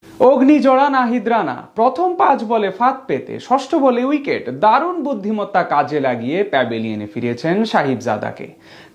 অগ্নিজোড়া নাহিদ রানা প্রথম 5 বলে ফাঁদ পেতে ষষ্ঠ বলে উইকেট, দারুণ বুদ্ধিমত্তা কাজে লাগিয়ে প্যাভিলিয়নে ফিরিয়েছেন সাহিবজাদাকে।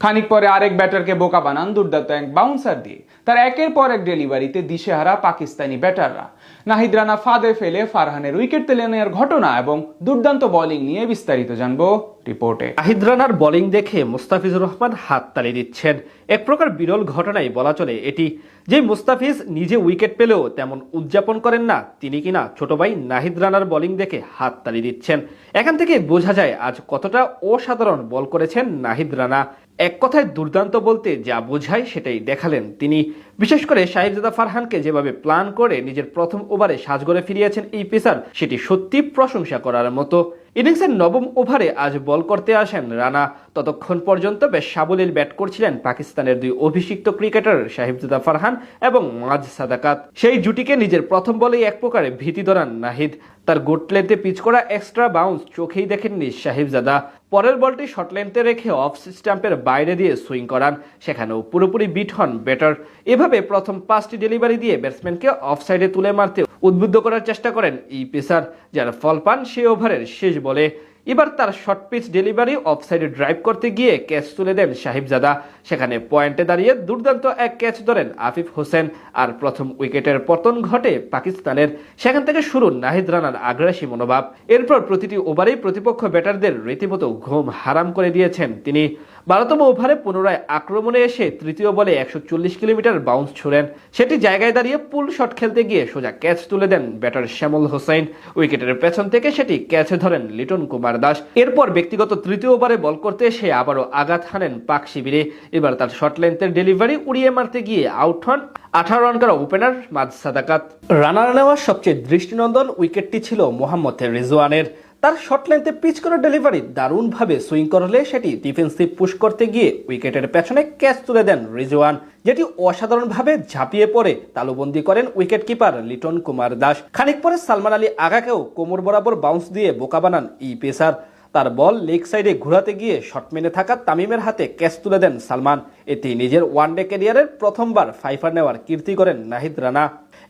খানিক পরে আরেক ব্যাটারকে বোকা বানান দুর্দান্ত এক বাউন্সার দিয়ে। তার একের পর এক ডেলিভারিতে দিশেহারা পাকিস্তানি ব্যাটাররা। নাহিদ রানা ফাঁদে ফেলে ফারহানের উইকেট তুলে নেওয়ার ঘটনা এবং দুর্দান্ত বোলিং নিয়ে বিস্তারিত জানবো রিপোর্টে। নাহিদ রানার বোলিং দেখে মুস্তাফিজুর রহমান হাততালি দিচ্ছেন। এক প্রকার বিরল ঘটনাই বলা চলে এটি, যে মুস্তাফিজ নিজে উইকেট পেলেও তেমন উদযাপন করেন না, তিনি কিনা ছোট ভাই নাহিদ রানার বোলিং দেখে হাততালি দিচ্ছেন। এখান থেকে বোঝা যায় আজ কতটা অসাধারণ বল করেছেন নাহিদ রানা। এক কথায় দুর্দান্ত বলতে যা বোঝায় সেটাই দেখালেন তিনি। বিশেষ করে সাহিবজাদা ফারহানকে যেভাবে প্ল্যান করে নিজের প্রথম ওভারে সাজঘরে ফিরিয়েছেন এই পেসার, সেটি সত্যি প্রশংসা করার মতো। ইনিংসের নবম ওভারে আজ বল করতে আসেন রানা। ততক্ষণ পর্যন্ত বেশ সাবলীল ব্যাট করছিলেন পাকিস্তানের দুই অভিষিক্ত ক্রিকেটার সাহিবজাদা ফারহান এবং মাজ সাদাকাত। সেই জুটিকে নিজের প্রথম বলেই এক প্রকারে ভীতি ধরান নাহিদ। তার গুড লেন্থে পিচ করা এক্সট্রা বাউন্স চোখেই দেখেননি সাহিবজাদা। পরের বলটি শর্ট লেন্থে রেখে অফ স্টাম্পের বাইরে দিয়ে সুইং করান, সেখানেও পুরোপুরি বিট হন ব্যাটার। এভাবে প্রথম 5টি ডেলিভারি দিয়ে ব্যাটসম্যানকে অফ সাইডে তুলে মারতে উদ্বুদ্ধ করার চেষ্টা করেন এই পেসার, যার ফল পান সে ওভারের শেষ বলে। এবার তার শর্ট পিচ ডেলিভারি অফ সাইডে ড্রাইভ করতে গিয়ে ক্যাচ তুলে দেন সাহিবজাদা। সেখানে পয়েন্টে দাঁড়িয়ে দুর্দান্ত এক ক্যাচ ধরেন আফিফ হোসেন, আর প্রথম উইকেটের পতন ঘটে পাকিস্তানের। সেখান থেকে শুরু নাহিদ রানার আগ্রাসী মনোভাব। এরপর প্রতিটি ওভারেই প্রতিপক্ষ ব্যাটারদের রীতিমতো ঘুম হারাম করে দিয়েছেন তিনি। 12তম ওভারে পুনরায় আক্রমণে এসে তৃতীয় বলে 140 কিলোমিটার বাউন্স ছুড়েন। সেটি জায়গায় দাঁড়িয়ে পুল শট খেলতে গিয়ে সোজা ক্যাচ তুলে দেন ব্যাটার শ্যামল হোসেন। উইকেটের পেছন থেকে সেটি ক্যাচে ধরেন লিটন কুমার দাস। এরপর ব্যক্তিগত তৃতীয় ওভারে বল করতে এসে আবারও আঘাত হানেন পাক শিবিরে। এবার তার শর্ট লেন্থের ডেলিভারি উড়িয়ে মারতে গিয়ে আউট হন 18 রান করা ওপেনার মাজ সাদাকাত। রানার নেওয়া সবচেয়ে দৃষ্টিনন্দন উইকেটটি ছিল মোহাম্মদ রিজওয়ানের। তার শর্ট লেন্থে পিচ করা ডেলিভারি দারুণভাবে সুইং করলে সেটি ডিফেন্সিভ পুশ করতে গিয়ে উইকেটের পেছনে ক্যাচ তুলে দেন রিজওয়ান, যেটি অসাধারণভাবে ঝাঁপিয়ে পড়ে তালুবন্দি করেন উইকেট কিপার লিটন কুমার দাস। খানিক পরে সালমান আলী আগাকেও কোমর বরাবর বাউন্স দিয়ে বোকা বানান এই পেসার। তার বল লেগ সাইডে ঘুরাতে গিয়ে শট মেনে থাকা তামিমের হাতে ক্যাচ তুলে দেন সালমান। এতে নিজের ওয়ানডে ক্যারিয়ারের প্রথমবার ফাইফার নেওয়ার কীর্তি করেন নাহিদ রানা।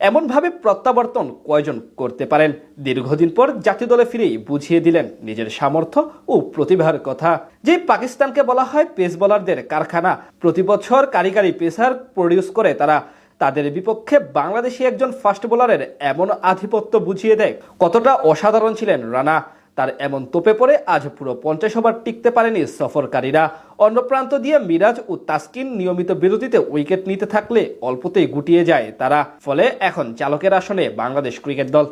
এমনভাবে প্রত্যাবর্তন কয়জন করতে পারেন? দীর্ঘদিন পর জাতীয় দলে ফিরেই বুঝিয়ে দিলেন নিজের সামর্থ্য ও প্রতিভার কথা। যে পাকিস্তানকে বলা হয় পেস বোলারদের কারখানা, প্রতি বছর কারিগরি পেসার প্রডিউস করে তারা, তাদের বিপক্ষে বাংলাদেশি একজন ফাস্ট বোলারের এমন আধিপত্য বুঝিয়ে দেয় কতটা অসাধারণ ছিলেন রানা। তার এমন তোপে পড়ে আজ পুরো 50 ওভার টিকতে পারেনি সফরকারীরা। অন্য প্রান্ত দিয়ে মিরাজ ও তাসকিন নিয়মিত বিরতিতে উইকেট নিতে থাকলে অল্পতেই গুটিয়ে যায় তারা। ফলে এখন চালকের আসনে বাংলাদেশ ক্রিকেট দল।